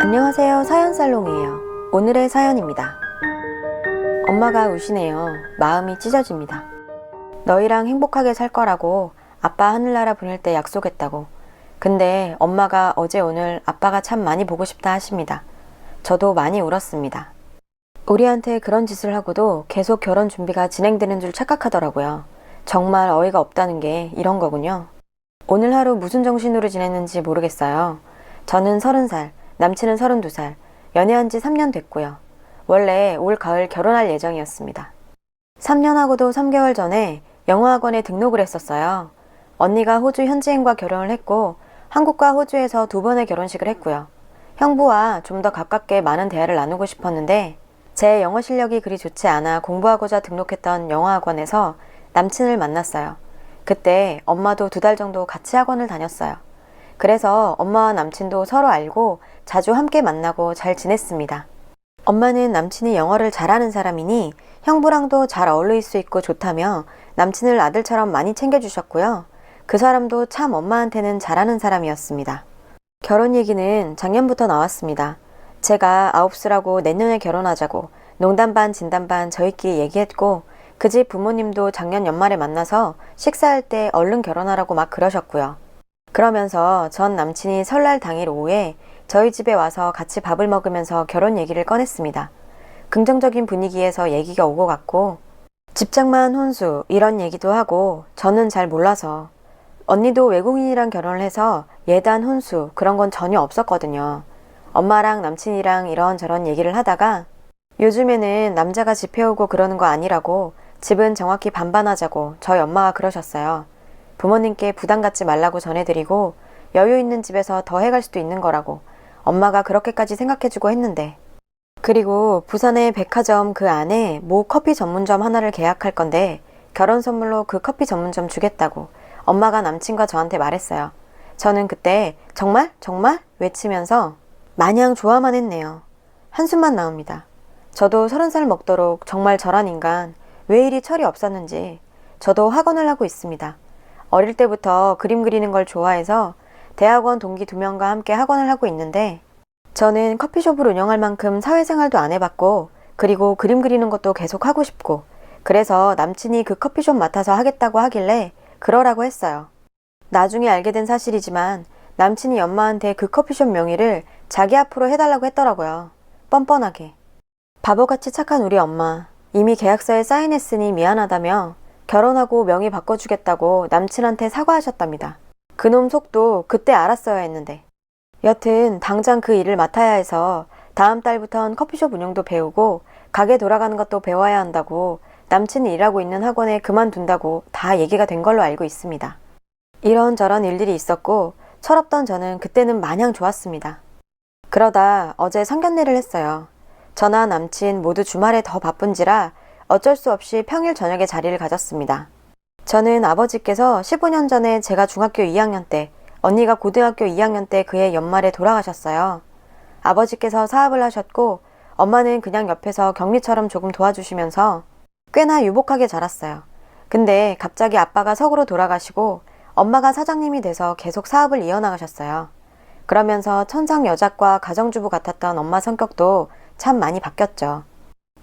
안녕하세요. 사연살롱이에요. 오늘의 사연입니다. 엄마가 우시네요. 마음이 찢어집니다. 너희랑 행복하게 살 거라고 아빠 하늘나라 보낼 때 약속했다고. 근데 엄마가 어제 오늘 아빠가 참 많이 보고 싶다 하십니다. 저도 많이 울었습니다. 우리한테 그런 짓을 하고도 계속 결혼 준비가 진행되는 줄 착각하더라고요. 정말 어이가 없다는 게 이런 거군요. 오늘 하루 무슨 정신으로 지냈는지 모르겠어요. 저는 30살, 남친은 32살, 연애한 지 3년 됐고요. 원래 올 가을 결혼할 예정이었습니다. 3년하고도 3개월 전에 영어학원에 등록을 했었어요. 언니가 호주 현지인과 결혼을 했고 한국과 호주에서 2번의 결혼식을 했고요. 형부와 좀 더 가깝게 많은 대화를 나누고 싶었는데 제 영어 실력이 그리 좋지 않아 공부하고자 등록했던 영어학원에서 남친을 만났어요. 그때 엄마도 2달 정도 같이 학원을 다녔어요. 그래서 엄마와 남친도 서로 알고 자주 함께 만나고 잘 지냈습니다. 엄마는 남친이 영어를 잘하는 사람이니 형부랑도 잘 어울릴 수 있고 좋다며 남친을 아들처럼 많이 챙겨주셨고요. 그 사람도 참 엄마한테는 잘하는 사람이었습니다. 결혼 얘기는 작년부터 나왔습니다. 제가 9수라고 내년에 결혼하자고 농담 반 진담 반 저희끼리 얘기했고 그 집 부모님도 작년 연말에 만나서 식사할 때 얼른 결혼하라고 막 그러셨고요. 그러면서 전 남친이 설날 당일 오후에 저희 집에 와서 같이 밥을 먹으면서 결혼 얘기를 꺼냈습니다. 긍정적인 분위기에서 얘기가 오고 갔고 집장만 혼수 이런 얘기도 하고 저는 잘 몰라서 언니도 외국인이랑 결혼을 해서 예단 혼수 그런 건 전혀 없었거든요. 엄마랑 남친이랑 이런저런 얘기를 하다가 요즘에는 남자가 집 해오고 그러는 거 아니라고 집은 정확히 반반하자고 저희 엄마가 그러셨어요. 부모님께 부담 갖지 말라고 전해드리고 여유 있는 집에서 더 해갈 수도 있는 거라고 엄마가 그렇게까지 생각해주고 했는데 그리고 부산의 백화점 그 안에 모 커피 전문점 하나를 계약할 건데 결혼 선물로 그 커피 전문점 주겠다고 엄마가 남친과 저한테 말했어요. 저는 그때 정말? 정말? 외치면서 마냥 좋아만 했네요. 한숨만 나옵니다. 저도 30살 먹도록 정말 저란 인간 왜 이리 철이 없었는지 저도 학원을 하고 있습니다. 어릴 때부터 그림 그리는 걸 좋아해서 대학원 동기 2명과 함께 학원을 하고 있는데 저는 커피숍을 운영할 만큼 사회생활도 안 해봤고 그리고 그림 그리는 것도 계속 하고 싶고 그래서 남친이 그 커피숍 맡아서 하겠다고 하길래 그러라고 했어요. 나중에 알게 된 사실이지만 남친이 엄마한테 그 커피숍 명의를 자기 앞으로 해달라고 했더라고요. 뻔뻔하게. 바보같이 착한 우리 엄마. 이미 계약서에 사인했으니 미안하다며 결혼하고 명의 바꿔주겠다고 남친한테 사과하셨답니다. 그놈 속도 그때 알았어야 했는데. 여튼 당장 그 일을 맡아야 해서 다음 달부턴 커피숍 운영도 배우고 가게 돌아가는 것도 배워야 한다고 남친이 일하고 있는 학원에 그만둔다고 다 얘기가 된 걸로 알고 있습니다. 이런저런 일들이 있었고 철없던 저는 그때는 마냥 좋았습니다. 그러다 어제 상견례를 했어요. 저나 남친 모두 주말에 더 바쁜지라 어쩔 수 없이 평일 저녁에 자리를 가졌습니다. 저는 아버지께서 15년 전에 제가 중학교 2학년 때, 언니가 고등학교 2학년 때 그해 연말에 돌아가셨어요. 아버지께서 사업을 하셨고 엄마는 그냥 옆에서 격리처럼 조금 도와주시면서 꽤나 유복하게 자랐어요. 근데 갑자기 아빠가 석으로 돌아가시고 엄마가 사장님이 돼서 계속 사업을 이어나가셨어요. 그러면서 천상 여작과 가정주부 같았던 엄마 성격도 참 많이 바뀌었죠.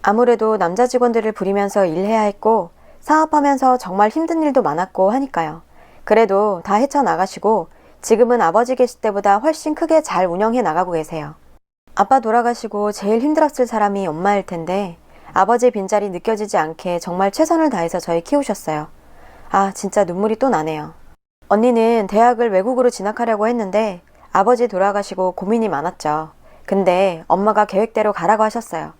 아무래도 남자 직원들을 부리면서 일해야 했고 사업하면서 정말 힘든 일도 많았고 하니까요. 그래도 다 헤쳐나가시고 지금은 아버지 계실 때보다 훨씬 크게 잘 운영해 나가고 계세요. 아빠 돌아가시고 제일 힘들었을 사람이 엄마일 텐데 아버지의 빈자리 느껴지지 않게 정말 최선을 다해서 저희 키우셨어요. 아, 진짜 눈물이 또 나네요. 언니는 대학을 외국으로 진학하려고 했는데 아버지 돌아가시고 고민이 많았죠. 근데 엄마가 계획대로 가라고 하셨어요.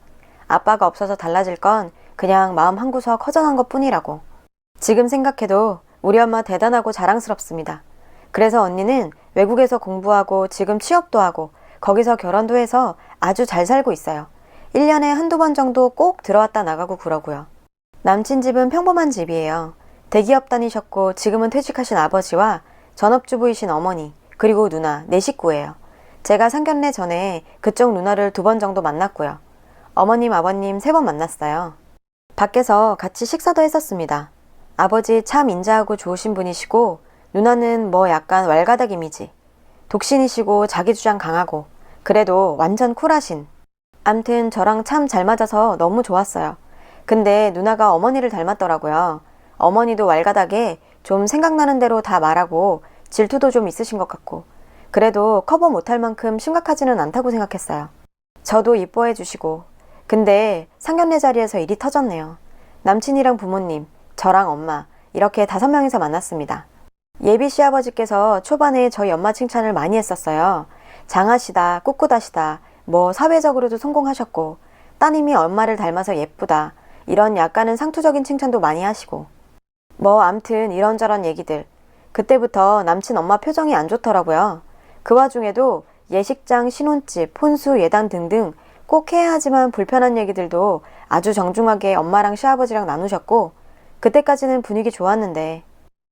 아빠가 없어서 달라질 건 그냥 마음 한구석 허전한 것 뿐이라고. 지금 생각해도 우리 엄마 대단하고 자랑스럽습니다. 그래서 언니는 외국에서 공부하고 지금 취업도 하고 거기서 결혼도 해서 아주 잘 살고 있어요. 1년에 한두 번 정도 꼭 들어왔다 나가고 그러고요. 남친 집은 평범한 집이에요. 대기업 다니셨고 지금은 퇴직하신 아버지와 전업주부이신 어머니 그리고 누나 4식구예요. 제가 상견례 전에 그쪽 누나를 2번 정도 만났고요. 어머님, 아버님 3번 만났어요. 밖에서 같이 식사도 했었습니다. 아버지 참 인자하고 좋으신 분이시고 누나는 뭐 약간 왈가닥 이미지. 독신이시고 자기 주장 강하고 그래도 완전 쿨하신. 암튼 저랑 참 잘 맞아서 너무 좋았어요. 근데 누나가 어머니를 닮았더라고요. 어머니도 왈가닥에 좀 생각나는 대로 다 말하고 질투도 좀 있으신 것 같고, 그래도 커버 못할 만큼 심각하지는 않다고 생각했어요. 저도 이뻐해 주시고. 근데 상견례 자리에서 일이 터졌네요. 남친이랑 부모님, 저랑 엄마, 이렇게 5명이서 만났습니다. 예비 시아버지께서 초반에 저희 엄마 칭찬을 많이 했었어요. 장하시다, 꿋꿋하시다, 뭐 사회적으로도 성공하셨고, 따님이 엄마를 닮아서 예쁘다, 이런 약간은 상투적인 칭찬도 많이 하시고. 뭐 암튼 이런저런 얘기들. 그때부터 남친 엄마 표정이 안 좋더라고요. 그 와중에도 예식장, 신혼집, 혼수, 예단 등등 꼭 해야 하지만 불편한 얘기들도 아주 정중하게 엄마랑 시아버지랑 나누셨고, 그때까지는 분위기 좋았는데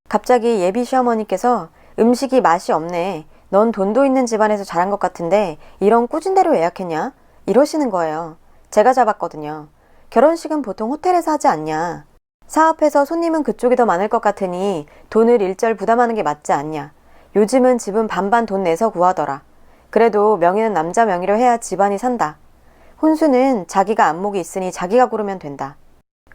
갑자기 예비 시어머니께서 음식이 맛이 없네, 넌 돈도 있는 집안에서 자란 것 같은데 이런 꾸진 대로 예약했냐? 이러시는 거예요. 제가 잡았거든요. 결혼식은 보통 호텔에서 하지 않냐? 사업해서 손님은 그쪽이 더 많을 것 같으니 돈을 일절 부담하는 게 맞지 않냐? 요즘은 집은 반반 돈 내서 구하더라. 그래도 명의는 남자 명의로 해야 집안이 산다. 혼수는 자기가 안목이 있으니 자기가 고르면 된다.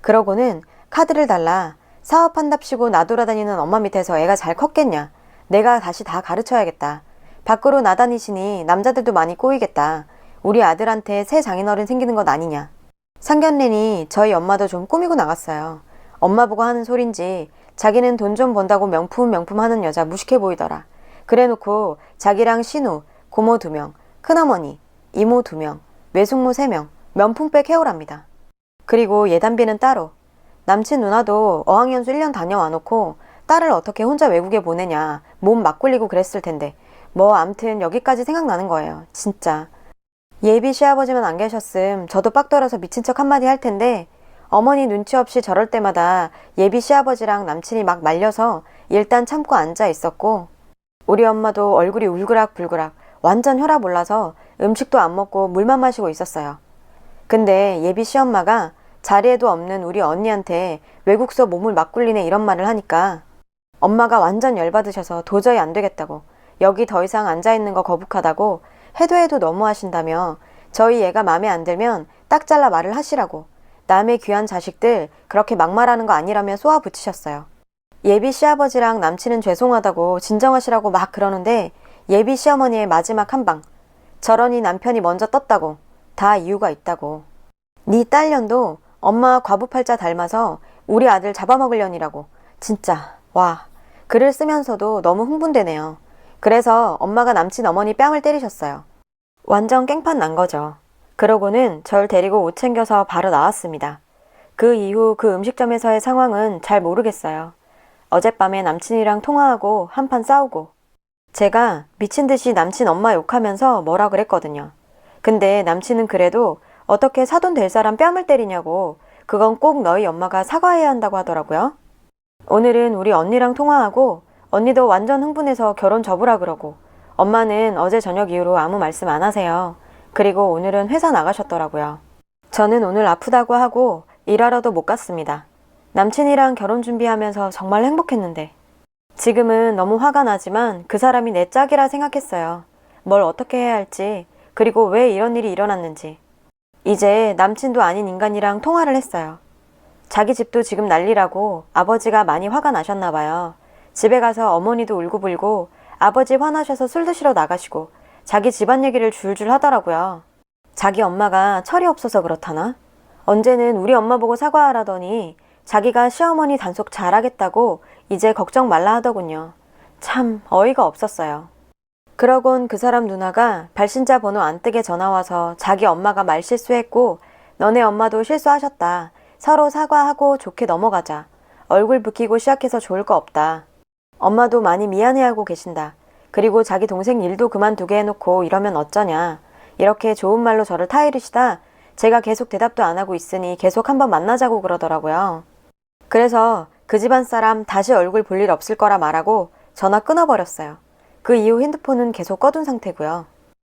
그러고는 카드를 달라. 사업한답시고 나돌아다니는 엄마 밑에서 애가 잘 컸겠냐? 내가 다시 다 가르쳐야겠다. 밖으로 나다니시니 남자들도 많이 꼬이겠다. 우리 아들한테 새 장인어른 생기는 것 아니냐? 상견례니 저희 엄마도 좀 꾸미고 나갔어요. 엄마 보고 하는 소린지 자기는 돈 좀 번다고 명품 하는 여자 무식해 보이더라. 그래놓고 자기랑 신우, 고모 2명, 큰어머니, 이모 2명, 외숙모 3명, 명품백 해오랍니다. 그리고 예단비는 따로. 남친 누나도 어학연수 1년 다녀와 놓고 딸을 어떻게 혼자 외국에 보내냐, 몸 막 굴리고 그랬을 텐데 뭐 암튼 여기까지 생각나는 거예요. 진짜. 예비 시아버지만 안 계셨음 저도 빡 떨어서 미친 척 한마디 할 텐데, 어머니 눈치 없이 저럴 때마다 예비 시아버지랑 남친이 막 말려서 일단 참고 앉아 있었고, 우리 엄마도 얼굴이 울그락불그락 완전 혈압 올라서 음식도 안 먹고 물만 마시고 있었어요. 근데 예비 시엄마가 자리에도 없는 우리 언니한테 외국서 몸을 막 굴리네 이런 말을 하니까 엄마가 완전 열받으셔서 도저히 안 되겠다고, 여기 더 이상 앉아있는 거 거북하다고, 해도 너무 하신다며 저희 애가 마음에 안 들면 딱 잘라 말을 하시라고, 남의 귀한 자식들 그렇게 막말하는 거 아니라며 쏘아붙이셨어요. 예비 시아버지랑 남친은 죄송하다고 진정하시라고 막 그러는데 예비 시어머니의 마지막 한방, 저러니 남편이 먼저 떴다고, 다 이유가 있다고. 네 딸년도 엄마 과부팔자 닮아서 우리 아들 잡아먹으려니라고. 진짜 와, 글을 쓰면서도 너무 흥분되네요. 그래서 엄마가 남친 어머니 뺨을 때리셨어요. 완전 깽판 난 거죠. 그러고는 절 데리고 옷 챙겨서 바로 나왔습니다. 그 이후 그 음식점에서의 상황은 잘 모르겠어요. 어젯밤에 남친이랑 통화하고 한판 싸우고, 제가 미친 듯이 남친 엄마 욕하면서 뭐라 그랬거든요. 근데 남친은 그래도 어떻게 사돈 될 사람 뺨을 때리냐고, 그건 꼭 너희 엄마가 사과해야 한다고 하더라고요. 오늘은 우리 언니랑 통화하고 언니도 완전 흥분해서 결혼 접으라 그러고, 엄마는 어제 저녁 이후로 아무 말씀 안 하세요. 그리고 오늘은 회사 나가셨더라고요. 저는 오늘 아프다고 하고 일하러도 못 갔습니다. 남친이랑 결혼 준비하면서 정말 행복했는데 지금은 너무 화가 나지만 그 사람이 내 짝이라 생각했어요. 뭘 어떻게 해야 할지, 그리고 왜 이런 일이 일어났는지. 이제 남친도 아닌 인간이랑 통화를 했어요. 자기 집도 지금 난리라고 아버지가 많이 화가 나셨나 봐요. 집에 가서 어머니도 울고불고 아버지 화나셔서 술 드시러 나가시고 자기 집안 얘기를 줄줄 하더라고요. 자기 엄마가 철이 없어서 그렇다나? 언제는 우리 엄마 보고 사과하라더니 자기가 시어머니 단속 잘하겠다고 이제 걱정 말라 하더군요. 참 어이가 없었어요. 그러곤 그 사람 누나가 발신자 번호 안 뜨게 전화와서 자기 엄마가 말 실수했고 너네 엄마도 실수하셨다. 서로 사과하고 좋게 넘어가자. 얼굴 붉히고 시작해서 좋을 거 없다. 엄마도 많이 미안해하고 계신다. 그리고 자기 동생 일도 그만두게 해놓고 이러면 어쩌냐. 이렇게 좋은 말로 저를 타이르시다 제가 계속 대답도 안 하고 있으니 계속 한번 만나자고 그러더라고요. 그래서 그 집안 사람 다시 얼굴 볼 일 없을 거라 말하고 전화 끊어버렸어요. 그 이후 핸드폰은 계속 꺼둔 상태고요.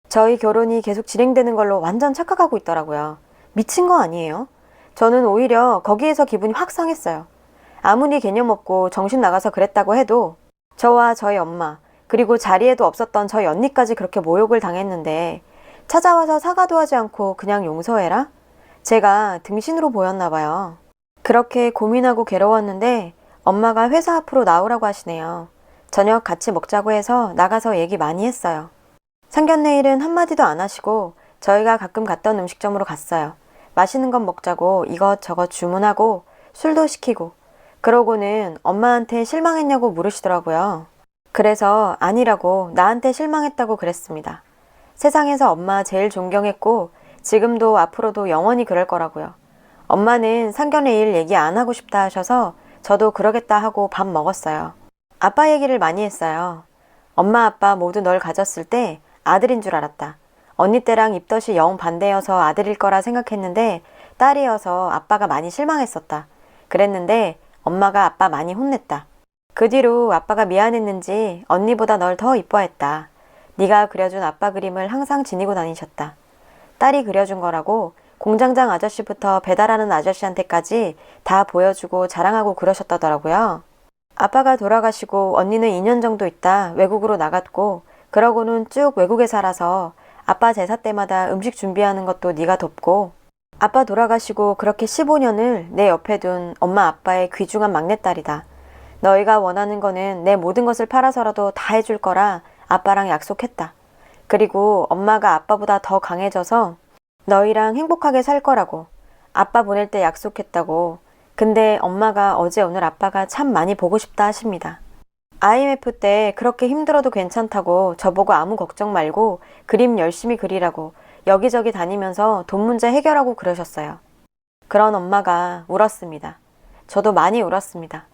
저희 결혼이 계속 진행되는 걸로 완전 착각하고 있더라고요. 미친 거 아니에요? 저는 오히려 거기에서 기분이 확 상했어요. 아무리 개념 없고 정신 나가서 그랬다고 해도 저와 저희 엄마, 그리고 자리에도 없었던 저희 언니까지 그렇게 모욕을 당했는데 찾아와서 사과도 하지 않고 그냥 용서해라? 제가 등신으로 보였나 봐요. 그렇게 고민하고 괴로웠는데 엄마가 회사 앞으로 나오라고 하시네요. 저녁 같이 먹자고 해서 나가서 얘기 많이 했어요. 상견례일은 한마디도 안 하시고 저희가 가끔 갔던 음식점으로 갔어요. 맛있는 것 먹자고 이것저것 주문하고 술도 시키고 그러고는 엄마한테 실망했냐고 물으시더라고요. 그래서 아니라고 나한테 실망했다고 그랬습니다. 세상에서 엄마 제일 존경했고 지금도 앞으로도 영원히 그럴 거라고요. 엄마는 상견례일 얘기 안 하고 싶다 하셔서 저도 그러겠다 하고 밥 먹었어요. 아빠 얘기를 많이 했어요. 엄마 아빠 모두 널 가졌을 때 아들인 줄 알았다. 언니 때랑 입덧이 영 반대여서 아들일 거라 생각했는데 딸이어서 아빠가 많이 실망했었다. 그랬는데 엄마가 아빠 많이 혼냈다. 그 뒤로 아빠가 미안했는지 언니보다 널 더 이뻐했다. 네가 그려준 아빠 그림을 항상 지니고 다니셨다. 딸이 그려준 거라고 공장장 아저씨부터 배달하는 아저씨한테까지 다 보여주고 자랑하고 그러셨다더라고요. 아빠가 돌아가시고 언니는 2년 정도 있다 외국으로 나갔고 그러고는 쭉 외국에 살아서 아빠 제사 때마다 음식 준비하는 것도 네가 돕고 아빠 돌아가시고 그렇게 15년을 내 옆에 둔 엄마 아빠의 귀중한 막내딸이다. 너희가 원하는 거는 내 모든 것을 팔아서라도 다 해줄 거라 아빠랑 약속했다. 그리고 엄마가 아빠보다 더 강해져서 너희랑 행복하게 살 거라고 아빠 보낼 때 약속했다고. 근데 엄마가 어제 오늘 아빠가 참 많이 보고 싶다 하십니다. IMF 때 그렇게 힘들어도 괜찮다고 저보고 아무 걱정 말고 그림 열심히 그리라고 여기저기 다니면서 돈 문제 해결하고 그러셨어요. 그런 엄마가 울었습니다. 저도 많이 울었습니다.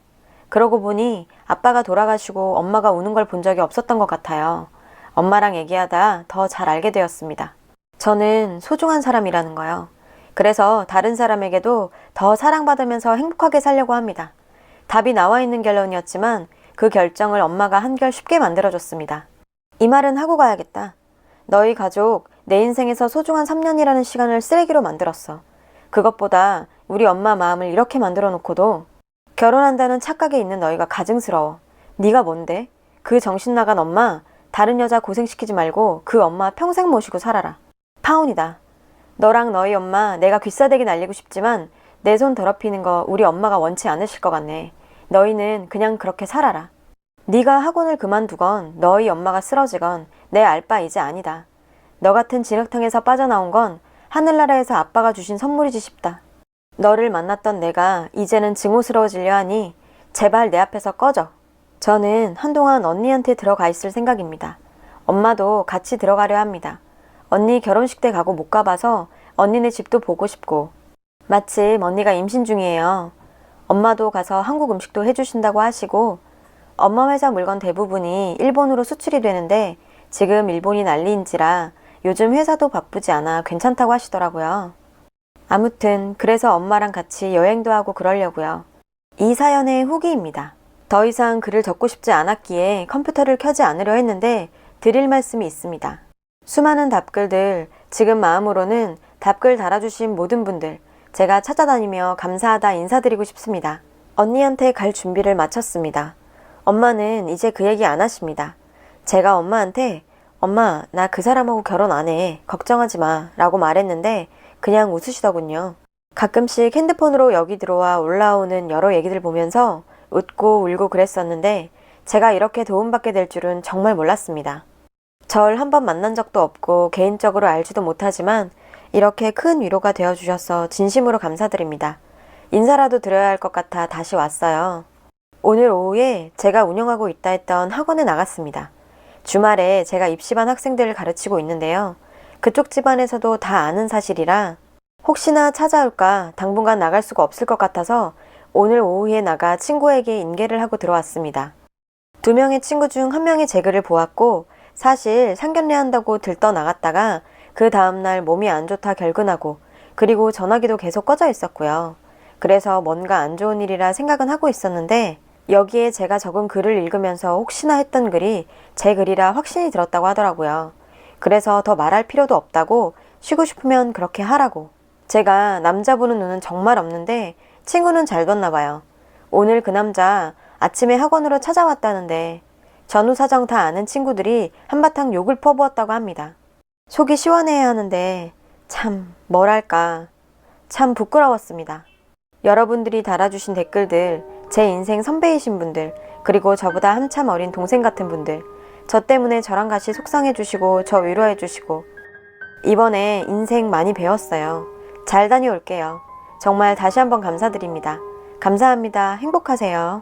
그러고 보니 아빠가 돌아가시고 엄마가 우는 걸 본 적이 없었던 것 같아요. 엄마랑 얘기하다 더 잘 알게 되었습니다. 저는 소중한 사람이라는 거요. 그래서 다른 사람에게도 더 사랑받으면서 행복하게 살려고 합니다. 답이 나와 있는 결론이었지만 그 결정을 엄마가 한결 쉽게 만들어줬습니다. 이 말은 하고 가야겠다. 너희 가족 내 인생에서 소중한 3년이라는 시간을 쓰레기로 만들었어. 그것보다 우리 엄마 마음을 이렇게 만들어 놓고도 결혼한다는 착각에 있는 너희가 가증스러워. 네가 뭔데? 그 정신 나간 엄마 다른 여자 고생시키지 말고 그 엄마 평생 모시고 살아라. 파혼이다. 너랑 너희 엄마 내가 귀싸대기 날리고 싶지만 내 손 더럽히는 거 우리 엄마가 원치 않으실 것 같네. 너희는 그냥 그렇게 살아라. 네가 학원을 그만두건 너희 엄마가 쓰러지건 내 알 바 이제 아니다. 너 같은 진흙탕에서 빠져나온 건 하늘나라에서 아빠가 주신 선물이지 싶다. 너를 만났던 내가 이제는 증오스러워지려 하니 제발 내 앞에서 꺼져. 저는 한동안 언니한테 들어가 있을 생각입니다. 엄마도 같이 들어가려 합니다. 언니 결혼식 때 가고 못 가봐서 언니네 집도 보고 싶고 마침 언니가 임신 중이에요. 엄마도 가서 한국 음식도 해주신다고 하시고 엄마 회사 물건 대부분이 일본으로 수출이 되는데 지금 일본이 난리인지라 요즘 회사도 바쁘지 않아 괜찮다고 하시더라고요. 아무튼 그래서 엄마랑 같이 여행도 하고 그러려고요. 이 사연의 후기입니다. 더 이상 글을 적고 싶지 않았기에 컴퓨터를 켜지 않으려 했는데 드릴 말씀이 있습니다. 수많은 답글들, 지금 마음으로는 답글 달아주신 모든 분들 제가 찾아다니며 감사하다 인사드리고 싶습니다. 언니한테 갈 준비를 마쳤습니다. 엄마는 이제 그 얘기 안 하십니다. 제가 엄마한테 엄마 나 그 사람하고 결혼 안 해. 걱정하지 마 라고 말했는데 그냥 웃으시더군요. 가끔씩 핸드폰으로 여기 들어와 올라오는 여러 얘기들 보면서 웃고 울고 그랬었는데 제가 이렇게 도움받게 될 줄은 정말 몰랐습니다. 절 한 번 만난 적도 없고 개인적으로 알지도 못하지만 이렇게 큰 위로가 되어주셔서 진심으로 감사드립니다. 인사라도 드려야 할 것 같아 다시 왔어요. 오늘 오후에 제가 운영하고 있다 했던 학원에 나갔습니다. 주말에 제가 입시반 학생들을 가르치고 있는데요. 그쪽 집안에서도 다 아는 사실이라 혹시나 찾아올까 당분간 나갈 수가 없을 것 같아서 오늘 오후에 나가 친구에게 인계를 하고 들어왔습니다. 2명의 친구 중 1명이 제 글을 보았고 사실 상견례 한다고 들떠 나갔다가 그 다음날 몸이 안 좋다 결근하고 그리고 전화기도 계속 꺼져 있었고요. 그래서 뭔가 안 좋은 일이라 생각은 하고 있었는데 여기에 제가 적은 글을 읽으면서 혹시나 했던 글이 제 글이라 확신이 들었다고 하더라고요. 그래서 더 말할 필요도 없다고 쉬고 싶으면 그렇게 하라고. 제가 남자 보는 눈은 정말 없는데 친구는 잘 뒀나 봐요. 오늘 그 남자 아침에 학원으로 찾아왔다는데 전후 사정 다 아는 친구들이 한바탕 욕을 퍼부었다고 합니다. 속이 시원해야 하는데 참 뭐랄까 참 부끄러웠습니다. 여러분들이 달아주신 댓글들, 제 인생 선배이신 분들, 그리고 저보다 한참 어린 동생 같은 분들, 저 때문에 저랑 같이 속상해주시고 저 위로해주시고 이번에 인생 많이 배웠어요. 잘 다녀올게요. 정말 다시 한번 감사드립니다. 감사합니다. 행복하세요.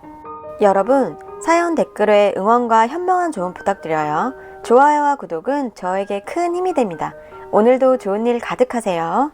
여러분, 사연 댓글에 응원과 현명한 조언 부탁드려요. 좋아요와 구독은 저에게 큰 힘이 됩니다. 오늘도 좋은 일 가득하세요.